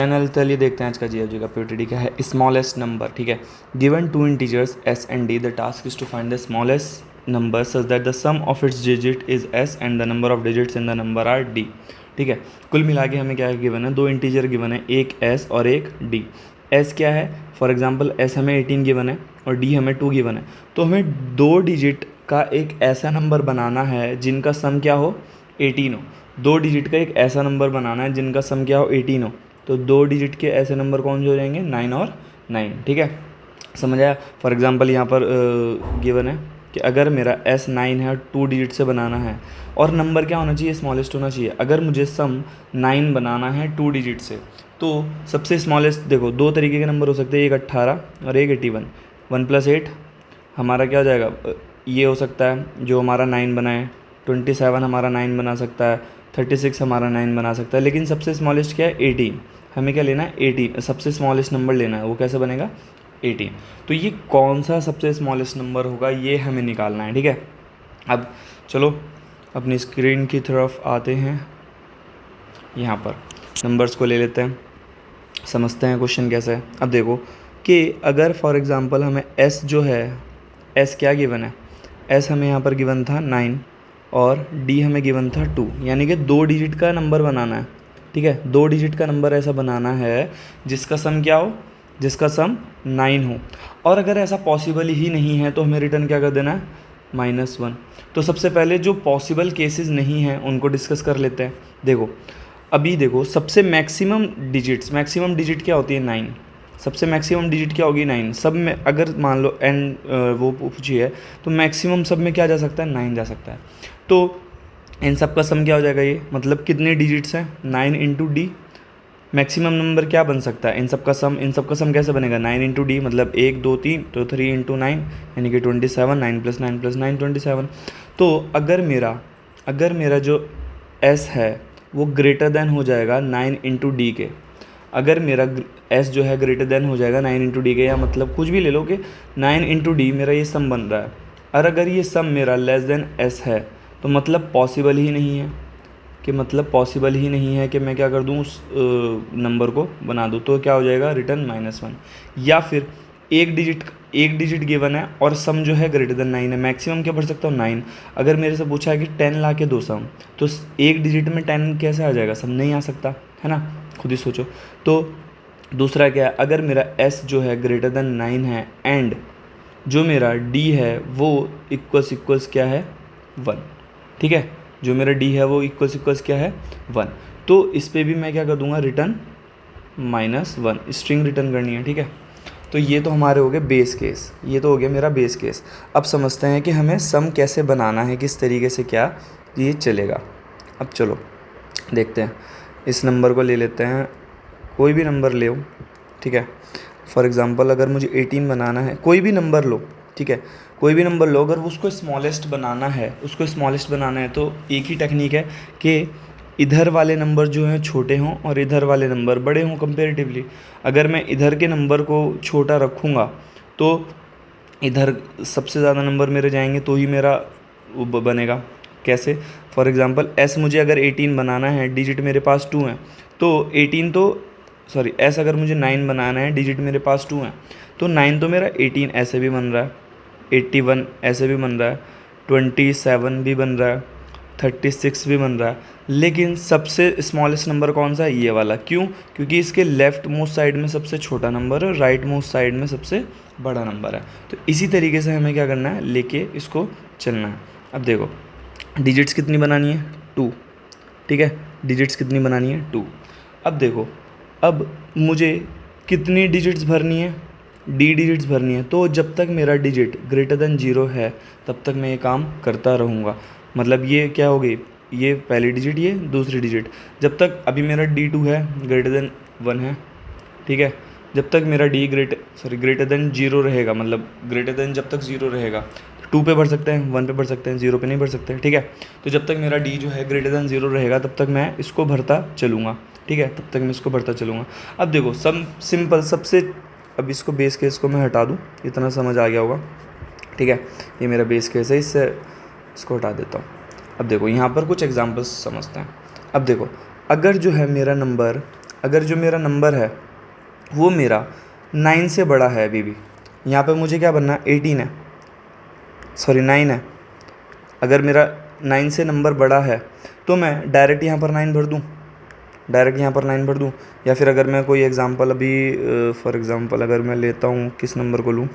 Channel चलिए देखते हैं आज का जीएफजी का पीओटीडी क्या है। स्मॉलेस्ट नंबर, ठीक है। Given two integers S and D, the task is to find the smallest number such that the sum of its digit is S and the number of digits in the number are D. ठीक है, कुल मिला के हमें क्या given है, दो integer given है, एक एस और एक डी। एस क्या है, फॉर एग्जाम्पल एस हमें 18 गिवन है और डी हमें 2 गिवन है। तो हमें दो डिजिट का एक ऐसा नंबर बनाना है जिनका सम क्या हो, 18 हो। दो डिजिट का एक ऐसा नंबर बनाना है जिनका सम क्या हो, 18 हो। तो दो डिजिट के ऐसे नंबर कौन से हो जाएंगे, 9 और 9। ठीक है, समझ आया। फॉर एग्जांपल यहाँ पर गिवन है कि अगर मेरा S 9 है और 2 डिजिट से बनाना है और नंबर क्या होना चाहिए, स्मॉलेस्ट होना चाहिए। अगर मुझे सम 9 बनाना है 2 डिजिट से, तो सबसे स्मॉलेस्ट देखो दो तरीके के नंबर हो सकते हैं, एक 18 और एक 81। 1 + 8 हमारा क्या हो जाएगा, ये हो सकता है जो हमारा 9 बना है। 27 हमारा 9 बना सकता है, 36 हमारा 9 बना सकता है। लेकिन सबसे स्मॉलेस्ट क्या है, 18। हमें क्या लेना है, 18 सबसे स्मॉलेस्ट नंबर लेना है। वो कैसे बनेगा, 18। तो ये कौन सा सबसे स्मॉलेस्ट नंबर होगा, ये हमें निकालना है। ठीक है, अब चलो अपनी स्क्रीन की तरफ आते हैं। यहाँ पर नंबर्स को ले लेते हैं, समझते हैं क्वेश्चन कैसा है। अब देखो कि अगर फॉर एग्ज़ाम्पल हमें S जो है, S क्या गिवन है, S हमें यहाँ पर गिवन था 9 और D हमें गिवन था 2, यानी कि दो डिजिट का नंबर बनाना है। ठीक है, दो डिजिट का नंबर ऐसा बनाना है जिसका सम क्या हो, जिसका सम 9 हो। और अगर ऐसा पॉसिबल ही नहीं है तो हमें रिटर्न क्या कर देना है, -1। तो सबसे पहले जो पॉसिबल केसेस नहीं हैं उनको डिस्कस कर लेते हैं। देखो अभी देखो सबसे मैक्सिमम डिजिट क्या होती है, 9। सबसे मैक्सिमम डिजिट क्या होगी, 9। सब में अगर मान लो एंड वो पूछी है तो मैक्सिमम सब में क्या जा सकता है, 9 जा सकता है। तो इन सब का सम क्या हो जाएगा, ये मतलब कितने डिजिट्स हैं, 9 इंटू डी। मैक्सिमम नंबर क्या बन सकता है, इन सब का सम कैसे बनेगा, 9 इंटू डी मतलब 1 2 3, तो 3 इंटू 9 यानी कि 27। 9 + 9 + 9 27। तो अगर मेरा जो एस है वो ग्रेटर देन हो जाएगा 9 इंटू डी के, अगर मेरा एस जो है ग्रेटर देन हो जाएगा 9 इंटू डी के, या मतलब कुछ भी ले लो कि 9 इंटू डी मेरा ये सम बन रहा है। और अगर ये सम मेरा लेस देन एस है तो मतलब पॉसिबल ही नहीं है कि मैं क्या कर दूँ, उस नंबर को बना दूँ। तो क्या हो जाएगा, रिटर्न -1। या फिर एक डिजिट गिवन है और सम जो है ग्रेटर देन 9 है। मैक्सिमम क्या भर सकता हूँ, 9। अगर मेरे से पूछा है कि 10 ला के दो सम, तो एक डिजिट में 10 कैसे आ जाएगा, सम नहीं आ सकता है ना, खुद ही सोचो। तो दूसरा क्या है, अगर मेरा S जो है ग्रेटर देन 9 है एंड जो मेरा D है वो इक्वल्स क्या है, 1। ठीक है, जो मेरा D है वो इक्वल्स क्या है, 1। तो इस पर भी मैं क्या कर दूंगा, रिटर्न -1, स्ट्रिंग रिटर्न करनी है। ठीक है, तो ये तो हमारे हो गए बेस केस, ये तो हो गया मेरा बेस केस। अब समझते हैं कि हमें सम कैसे बनाना है, किस तरीके से क्या ये चलेगा। अब चलो देखते हैं, इस नंबर को ले लेते हैं, कोई भी नंबर ले, ठीक है। फॉर एग्ज़ाम्पल अगर मुझे 18 बनाना है, कोई भी नंबर लो, ठीक है, कोई भी नंबर लो, अगर उसको स्मॉलेस्ट बनाना है तो एक ही टेक्निक है कि इधर वाले नंबर जो हैं छोटे हों और इधर वाले नंबर बड़े हों कंपेरेटिवली। अगर मैं इधर के नंबर को छोटा रखूँगा तो इधर सबसे ज़्यादा नंबर मेरे जाएंगे, तो ही मेरा वो बनेगा। कैसे, फॉर एग्ज़ाम्पल S मुझे अगर 18 बनाना है, डिजिट मेरे पास 2 हैं, तो S अगर मुझे 9 बनाना है, डिजिट मेरे पास 2 हैं, तो 9 तो मेरा 18 ऐसे भी बन रहा है, 81 ऐसे भी बन रहा है, 27 भी बन रहा है, 36 भी बन रहा है। लेकिन सबसे स्मॉलेस्ट नंबर कौन सा है, ये वाला। क्यों, क्योंकि इसके लेफ़्ट मोस्ट साइड में सबसे छोटा नंबर है, राइट मोस्ट साइड में सबसे बड़ा नंबर है। तो इसी तरीके से हमें क्या करना है, लेके इसको चलना है। अब देखो डिजिट्स कितनी बनानी है, 2। ठीक है, डिजिट्स कितनी बनानी है, 2। अब देखो, अब मुझे कितनी डिजिट्स भरनी है, D डिजिट्स भरनी है। तो जब तक मेरा डिजिट ग्रेटर देन 0 है तब तक मैं ये काम करता रहूँगा। मतलब ये क्या हो गई, ये पहली डिजिट, ये दूसरी डिजिट। जब तक अभी मेरा D2 है, ग्रेटर देन 1 है, ठीक है। जब तक मेरा ग्रेटर देन 0 रहेगा, मतलब ग्रेटर देन जब तक 0 रहेगा, 2 पे भर सकते हैं, 1 पे भर सकते हैं, 0 पे नहीं भर सकते। ठीक है, तो जब तक मेरा D जो है ग्रेटर देन 0 रहेगा तब तक मैं इसको भरता चलूँगा। ठीक है, तब तक मैं इसको भरता चलूँगा। अब देखो सिंपल सबसे, अब इसको बेस केस को मैं हटा दूँ, इतना समझ आ गया होगा। ठीक है, ये मेरा बेस केस है, इसको हटा देता हूँ। अब देखो यहाँ पर कुछ एग्जांपल्स समझते हैं। अब देखो, अगर जो है मेरा नंबर अगर जो मेरा नंबर है वो मेरा 9 से बड़ा है अभी भी, यहाँ पे मुझे क्या बनना है, 18 है, सॉरी 9 है। अगर मेरा 9 से नंबर बड़ा है तो मैं डायरेक्ट यहाँ पर 9 भर दूँ, डायरेक्ट यहाँ पर 9 भर दूँ। या फिर अगर मैं कोई एग्ज़ाम्पल अभी फॉर एग्ज़ाम्पल अगर मैं लेता हूँ, किस नंबर को लूँ,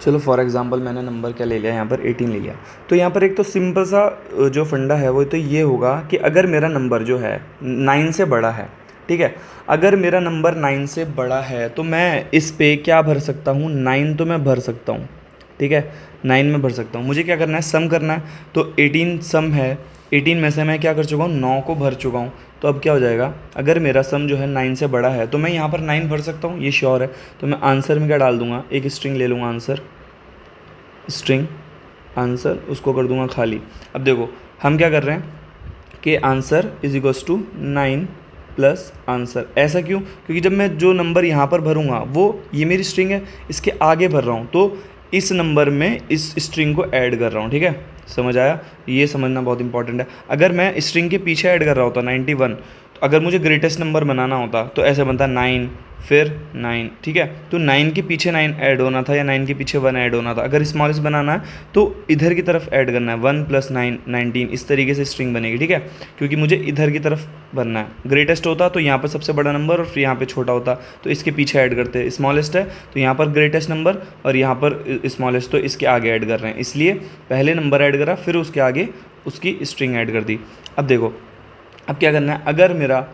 चलो फॉर एग्ज़ाम्पल मैंने नंबर क्या ले लिया, यहाँ पर 18 ले लिया। तो यहाँ पर एक तो सिंपल सा जो फंडा है वो तो ये होगा कि अगर मेरा नंबर जो है 9 से बड़ा है, ठीक है, अगर मेरा नंबर 9 से बड़ा है तो मैं इस पे क्या भर सकता हूँ, 9 तो मैं भर सकता हूँ, ठीक है, 9 में भर सकता हूँ। मुझे क्या करना है, सम करना है। तो 18 सम है, 18 में से मैं क्या कर चुका हूँ, 9 को भर चुका हूँ। तो अब क्या हो जाएगा, अगर मेरा सम जो है 9 से बड़ा है तो मैं यहाँ पर 9 भर सकता हूँ, ये श्योर है। तो मैं आंसर में क्या डाल दूंगा, एक स्ट्रिंग ले लूँगा, आंसर स्ट्रिंग आंसर, उसको कर दूंगा खाली। अब देखो हम क्या कर रहे हैं कि answer is equals to 9 plus answer. ऐसा क्यों, क्योंकि जब मैं जो नंबर यहाँ पर भरूंगा वो ये मेरी स्ट्रिंग है, इसके आगे भर रहा हूँ तो इस नंबर में इस स्ट्रिंग को ऐड कर रहा हूँ, ठीक है, समझ आया, ये समझना बहुत इंपॉर्टेंट है। अगर मैं स्ट्रिंग के पीछे ऐड कर रहा होता 91, तो अगर मुझे ग्रेटेस्ट नंबर बनाना होता तो ऐसे बनता 9 फिर 9, ठीक है। तो 9 के पीछे 9 ऐड होना था या 9 के पीछे 1 ऐड होना था। अगर स्मॉलेस्ट बनाना है तो इधर की तरफ ऐड करना है, 1 प्लस 9 19, इस तरीके से स्ट्रिंग बनेगी, ठीक है, क्योंकि मुझे इधर की तरफ बनना है। ग्रेटेस्ट होता तो यहाँ पर सबसे बड़ा नंबर और फिर यहाँ पे छोटा होता, तो इसके पीछे ऐड करते। स्मॉलेस्ट है तो यहाँ पर ग्रेटेस्ट नंबर और यहाँ पर स्मॉलेस्ट, तो इसके आगे ऐड कर रहे हैं, इसलिए पहले नंबर ऐड करा फिर उसके आगे उसकी स्ट्रिंग ऐड कर दी। अब देखो अब क्या करना है, अगर मेरा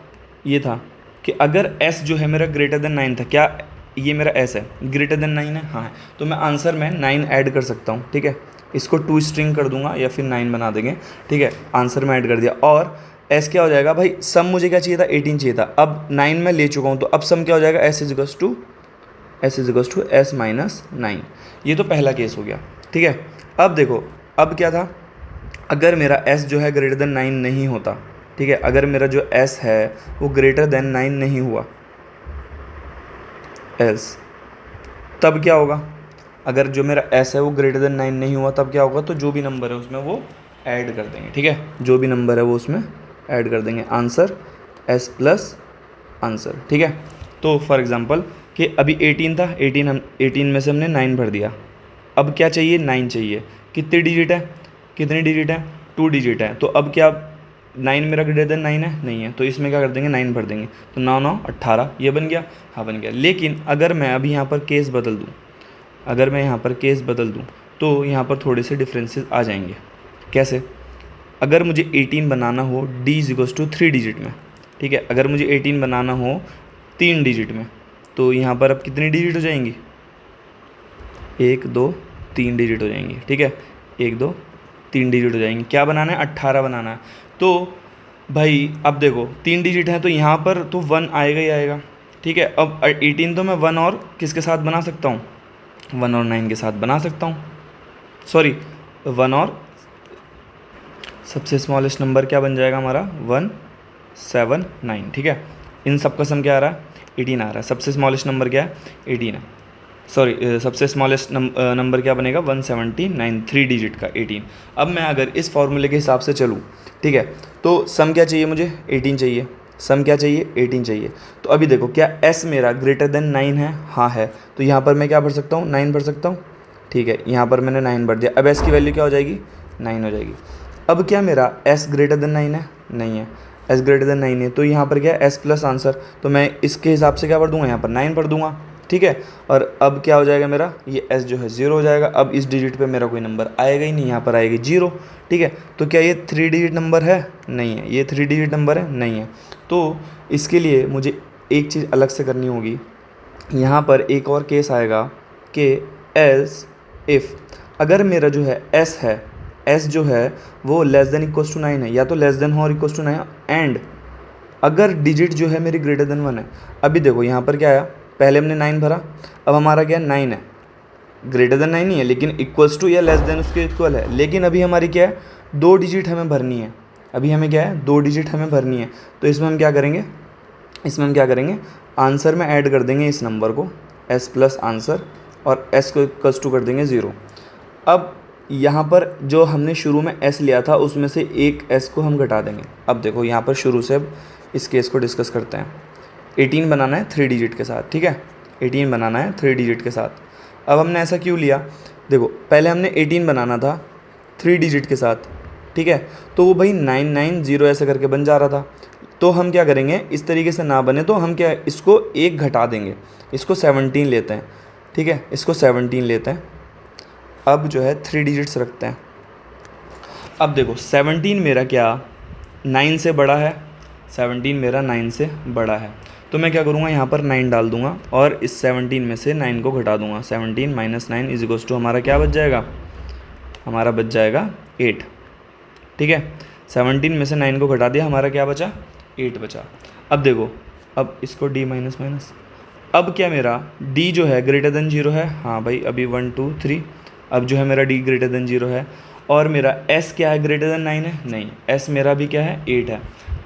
ये था कि अगर s जो है मेरा ग्रेटर देन 9 था, क्या ये मेरा s है, ग्रेटर देन 9 है, हाँ है, तो मैं आंसर में 9 ऐड कर सकता हूँ, ठीक है, इसको 2 स्ट्रिंग कर दूंगा या फिर 9 बना देंगे, ठीक है, आंसर में ऐड कर दिया। और s क्या हो जाएगा भाई, सम मुझे क्या चाहिए था, 18 चाहिए था, अब 9 मैं ले चुका हूँ, तो अब सम क्या हो जाएगा, s is equals to s minus 9। ये तो पहला केस हो गया, ठीक है। अब देखो अब क्या था, अगर मेरा s जो है ग्रेटर देन 9 नहीं होता, ठीक है, अगर मेरा जो s है वो ग्रेटर देन 9 नहीं हुआ s, तब क्या होगा, अगर जो मेरा s है वो ग्रेटर देन 9 नहीं हुआ तब क्या होगा, तो जो भी नंबर है उसमें वो ऐड कर देंगे, ठीक है, जो भी नंबर है वो उसमें ऐड कर देंगे, आंसर s प्लस आंसर, ठीक है। तो फॉर एग्जांपल कि अभी 18 था, 18 में से हमने 9 भर दिया, अब क्या चाहिए, 9 चाहिए। कितने डिजिट है, कितने डिजिट है, 2 डिजिट है। तो अब क्या 9 मेरा ग्रेटर देन 9 है, नहीं है, तो इसमें क्या कर देंगे, 9 भर देंगे, तो 9 9 18, ये बन गया, हाँ बन गया। लेकिन अगर मैं अभी यहाँ पर केस बदल दूँ, अगर मैं यहाँ पर केस बदल दूँ तो यहाँ पर थोड़े से डिफरेंसेस आ जाएंगे। कैसे, अगर मुझे 18 बनाना हो d is equals to 3 digit में, ठीक है, अगर मुझे 18 बनाना हो 3 डिजिट में, तो यहाँ पर अब कितनी डिजिट हो जाएंगी, 1 2 3 डिजिट हो जाएंगी, ठीक है, 1 2 3 डिजिट हो जाएंगे। क्या बनाना है, 18 बनाना है। तो भाई अब देखो 3 डिजिट है तो यहाँ पर तो 1 आएगा ही आएगा, ठीक है। अब 18 तो मैं 1 और किसके साथ बना सकता हूँ, 1 और 9 के साथ बना सकता हूँ, सॉरी 1 और सबसे स्मॉलेस्ट नंबर क्या बन जाएगा हमारा, 1 7 9, ठीक है। इन सब का सम क्या आ रहा है, 18 आ रहा है। सबसे स्मॉलेस्ट नंबर क्या है, 18 है, सॉरी सबसे स्मॉलेस्ट नंबर क्या बनेगा, 179, 3 डिजिट का 18। अब मैं अगर इस फॉर्मूले के हिसाब से चलूँ, ठीक है, तो सम क्या चाहिए मुझे, 18 चाहिए, सम क्या चाहिए, 18 चाहिए। तो अभी देखो क्या s मेरा ग्रेटर देन 9 है, हाँ है, तो यहाँ पर मैं क्या भर सकता हूँ, 9 भर सकता हूँ, ठीक है, यहाँ पर मैंने 9 भर दिया। अब s की वैल्यू क्या हो जाएगी, 9 हो जाएगी। अब क्या मेरा s ग्रेटर देन 9 है, नहीं है, s ग्रेटर देन 9 है, तो यहाँ पर क्या है s प्लस आंसर, तो मैं इसके हिसाब से क्या भर दूंगा, यहाँ पर 9 भर दूंगा, ठीक है। और अब क्या हो जाएगा मेरा, ये s जो है 0 हो जाएगा। अब इस डिजिट पे मेरा कोई नंबर आएगा ही नहीं, यहाँ पर आएगी 0, ठीक है। तो क्या ये 3 डिजिट नंबर है, नहीं है, ये 3 डिजिट नंबर है, नहीं है। तो इसके लिए मुझे एक चीज़ अलग से करनी होगी, यहाँ पर एक और केस आएगा कि एल्स इफ़, अगर मेरा जो है s है, s जो है वो लेस देन इक्वल्स टू 9 है, या तो लेस देन हो और इक्वल्स टू 9, एंड अगर डिजिट जो है मेरी ग्रेटर देन 1 है। अभी देखो यहाँ पर क्या आया, पहले हमने 9 भरा, अब हमारा क्या है, 9 है, ग्रेटर देन 9 नहीं है लेकिन इक्वल्स टू या लेस देन उसके इक्वल है। लेकिन अभी हमारी क्या है, 2 डिजिट हमें भरनी है, अभी हमें क्या है, 2 डिजिट हमें भरनी है। तो इसमें हम क्या करेंगे, आंसर में ऐड कर देंगे इस नंबर को, s प्लस आंसर, और s को इक्वल्स टू कर देंगे 0। अब यहाँ पर जो हमने शुरू में s लिया था उसमें से एक s को हम घटा देंगे। अब देखो यहाँ पर शुरू से अब इस केस को डिस्कस करते हैं। 18 बनाना है 3 डिजिट के साथ, ठीक है, 18 बनाना है 3 डिजिट के साथ। अब हमने ऐसा क्यों लिया, देखो पहले हमने 18 बनाना था 3 डिजिट के साथ, ठीक है, तो वो भाई 990 ऐसे करके बन जा रहा था। तो हम क्या करेंगे, इस तरीके से ना बने तो हम क्या, इसको एक घटा देंगे, इसको 17 लेते हैं, ठीक है, इसको 17 लेते हैं। अब जो है 3 डिजिट्स रखते हैं। अब देखो 17 मेरा क्या 9 से बड़ा है, 17 मेरा 9 से बड़ा है, तो मैं क्या करूँगा, यहाँ पर 9 डाल दूंगा और इस 17 में से 9 को घटा दूंगा। 17 - 9 इज इक्वल्स टू हमारा क्या बच जाएगा, हमारा बच जाएगा 8, ठीक है। 17 में से 9 को घटा दिया, हमारा क्या बचा, 8 बचा। अब देखो, अब इसको d माइनस माइनस, अब क्या मेरा d जो है ग्रेटर देन 0 है, हाँ भाई अभी 1 2 3, अब जो है मेरा d ग्रेटर देन 0 है, और मेरा s क्या है, ग्रेटर देन 9 है, नहीं, s मेरा भी क्या है 8 है,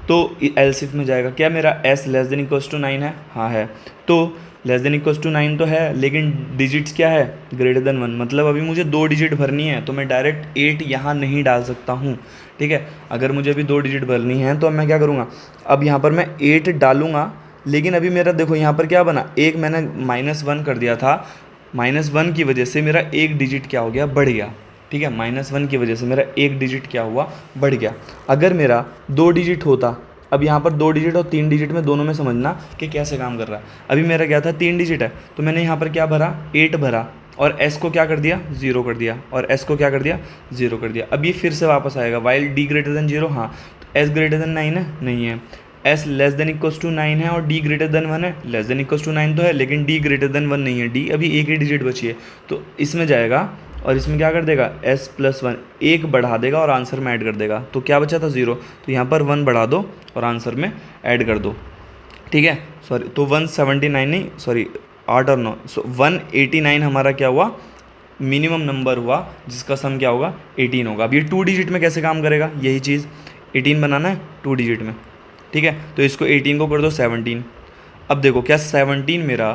तो एलसीफ में जाएगा, क्या मेरा s less than equals to 9 है, हाँ है, तो लेस देन इक्वल्स टू 9 तो है, लेकिन डिजिट्स क्या है, ग्रेटर देन 1, मतलब अभी मुझे 2 डिजिट भरनी है, तो मैं डायरेक्ट 8 यहाँ नहीं डाल सकता हूँ, ठीक है। अगर मुझे अभी 2 डिजिट भरनी है तो मैं क्या करूँगा, अब यहाँ पर मैं 8 डालूँगा, लेकिन अभी मेरा देखो यहाँ पर क्या बना, एक मैंने -1 कर दिया था, -1 की वजह से मेरा एक डिजिट क्या हो गया, बढ़ गया, ठीक है, -1 की वजह से मेरा एक डिजिट क्या हुआ, बढ़ गया। अगर मेरा 2 डिजिट होता, अब यहाँ पर 2 डिजिट और 3 डिजिट में दोनों में समझना कि कैसे काम कर रहा है। अभी मेरा क्या था, 3 डिजिट है, तो मैंने यहाँ पर क्या भरा, 8 भरा, और s को क्या कर दिया, 0 कर दिया, और s को क्या कर दिया, 0 कर दिया। अब ये फिर से वापस आएगा, वाइल d ग्रेटर देन 0, हाँ, तो s ग्रेटर देन 9 है, नहीं है, s less than equals to 9 है, और d ग्रेटर देन 1 है, लेस देन इक्वल्स टू 9 तो है, लेकिन d ग्रेटर देन 1 नहीं है, d अभी एक ही डिजिट बची है, तो इसमें जाएगा और इसमें क्या कर देगा, s + 1 एक बढ़ा देगा और आंसर में ऐड कर देगा, तो क्या बचा था 0, तो यहाँ पर 1 बढ़ा दो और आंसर में ऐड कर दो, ठीक है, सॉरी, तो 179 नहीं, सॉरी 8 और 9, सो 189 हमारा क्या हुआ, मिनिमम नंबर हुआ जिसका सम क्या होगा, 18 होगा। अब ये 2 डिजिट में कैसे काम करेगा, यही चीज़ 18 बनाना है 2 डिजिट में, ठीक है, तो इसको 18 को कर दो 17। अब देखो क्या 17 मेरा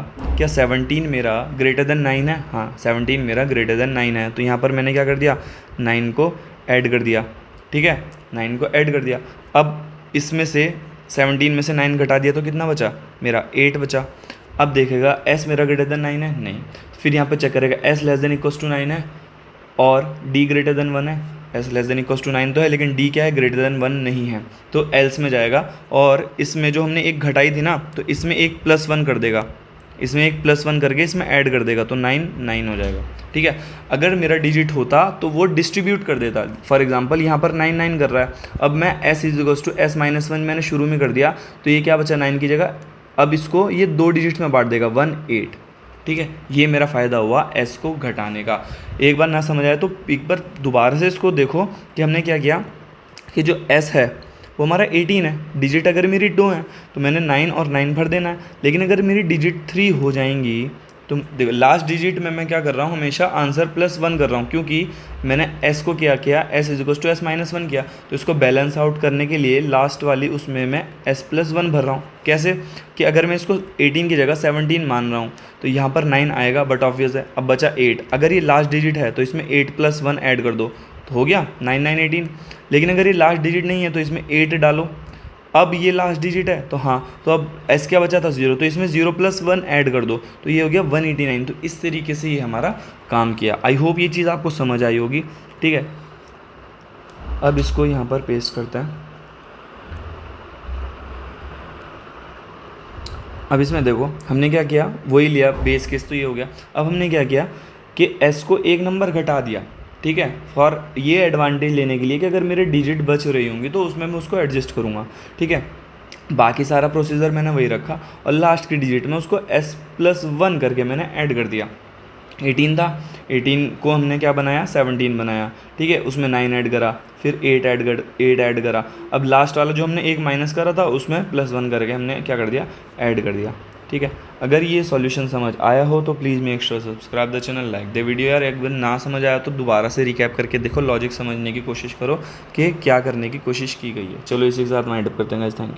ग्रेटर देन 9 है, हाँ 17 मेरा ग्रेटर देन 9 है, तो यहाँ पर मैंने क्या कर दिया, 9 को ऐड कर दिया, ठीक है, 9 को ऐड कर दिया। अब इसमें से 17 में से 9 घटा दिया तो कितना बचा, मेरा 8 बचा। अब देखेगा s मेरा ग्रेटर देन 9 है, नहीं, फिर यहाँ पर चेक करेगा s less than equals to 9 है और d ग्रेटर देन 1 है, s less than equals to 9 तो है, लेकिन d क्या है, ग्रेटर देन 1 नहीं है, तो एल्स में जाएगा, और इसमें जो हमने एक घटाई थी ना, तो इसमें एक +1 कर देगा, इसमें एक +1 करके इसमें ऐड कर देगा, तो 9 हो जाएगा, ठीक है। अगर मेरा डिजिट होता तो वो डिस्ट्रीब्यूट कर देता, फॉर एग्जांपल यहाँ पर 9 कर रहा है, अब मैं s इक्वल्स टू s - 1 मैंने शुरू में कर दिया, तो ये क्या बचा 9 की जगह, अब इसको ये 2 डिजिट में बांट देगा 1 8, ठीक है, ये मेरा फ़ायदा हुआ s को घटाने का। एक बार ना समझ आए तो एक बार दोबारा से इसको देखो कि हमने क्या किया, कि जो s है वो हमारा 18 है, डिजिट अगर मेरी 2 है तो मैंने 9 और 9 भर देना है, लेकिन अगर मेरी डिजिट 3 हो जाएंगी तो देखो लास्ट डिजिट में मैं क्या कर रहा हूँ, हमेशा आंसर +1 कर रहा हूँ, क्योंकि मैंने s को क्या किया, s इक्वल्स टू s - 1 किया, तो इसको बैलेंस आउट करने के लिए लास्ट वाली उसमें मैं s + 1 भर रहा हूँ। कैसे, कि अगर मैं इसको 18 की जगह 17 मान रहा हूँ तो यहाँ पर 9 आएगा, बट ऑब्वियस है, अब बचा 8, अगर ये लास्ट डिजिट है तो इसमें 8 + 1 ऐड कर दो, तो हो गया 9 9 18, लेकिन अगर ये लास्ट डिजिट नहीं है तो इसमें 8 डालो, अब ये लास्ट डिजिट है, तो हाँ, तो अब s क्या बचा था 0, तो इसमें 0 + 1 ऐड कर दो, तो ये हो गया 189। तो इस तरीके से ये हमारा काम किया। आई होप ये चीज़ आपको समझ आई होगी, ठीक है। अब इसको यहाँ पर पेस्ट करते हैं। अब इसमें देखो हमने क्या किया, वही लिया बेस केस, तो ये हो गया। अब हमने क्या किया कि s को एक नंबर घटा दिया, ठीक है, फॉर ये एडवांटेज लेने के लिए कि अगर मेरे डिजिट बच रही होंगी तो उसमें मैं उसको एडजस्ट करूँगा, ठीक है। बाकी सारा प्रोसीजर मैंने वही रखा, और लास्ट की डिजिट में उसको s + 1 करके मैंने ऐड कर दिया। 18 था, 18 को हमने क्या बनाया, 17 बनाया, ठीक है, उसमें 9 ऐड करा, फिर 8 ऐड करा। अब लास्ट वाला जो हमने एक माइनस करा था उसमें +1 करके हमने क्या कर दिया, ऐड कर दिया, ठीक है। अगर ये सॉल्यूशन समझ आया हो तो please make sure subscribe the channel, like the video. यार एक बार ना समझ आया तो दोबारा से रिकैप करके देखो, लॉजिक समझने की कोशिश करो कि क्या करने की कोशिश की गई है। चलो इसी के साथ वाइंड अप करते हैं गाइस, थैंक यू।